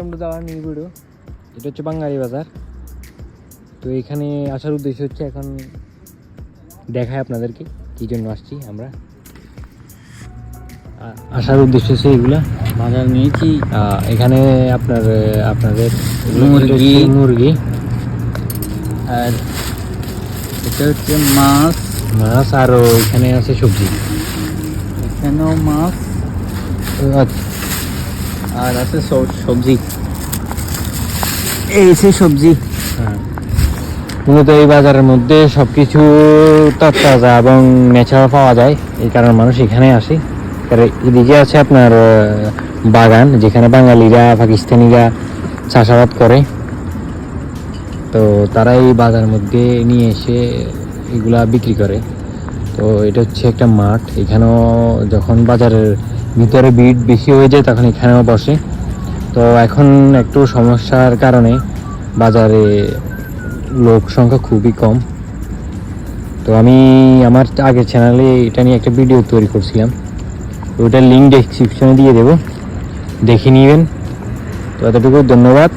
Video এটা হচ্ছে বাঙালি বাজার। তো এখানে আসার উদ্দেশ্য হচ্ছে এখন দেখায় আপনাদেরকে কী জন্য আসছি আমরা। আসার উদ্দেশ্য হচ্ছে এগুলা বাজার নিয়েছি। এখানে আপনাদের মুরগি আর এটা হচ্ছে মাছ। আর এখানে আছে সবজি, এখানেও মাছ আর আছে সবজি। এই সে সবজি। মূলত এই বাজারের মধ্যে সবকিছু তাজা এবং ন্যাচারাল পাওয়া যায়, এই কারণে মানুষ এখানে আসে। এদিকে আছে আপনার বাগান, যেখানে বাঙালিরা পাকিস্তানিরা চাষাবাদ করে। তো তারা এই বাজার মধ্যে নিয়ে এসে এগুলা বিক্রি করে। তো এটা হচ্ছে একটা মাঠ, এখানেও যখন বাজারের ভিতরে ভিড় বেশি হয়ে যায় তখন এখানেও বসে। তো এখন একটু সমস্যার কারণে বাজারে লোক সংখ্যা খুবই কম। তো আমি আমার আগের চ্যানেলে এটা নিয়ে একটা ভিডিও তৈরি করছিলাম, ওইটার লিঙ্ক ডেসক্রিপশনে দিয়ে দেবো, দেখে নেবেন। তো এতটুকু, ধন্যবাদ।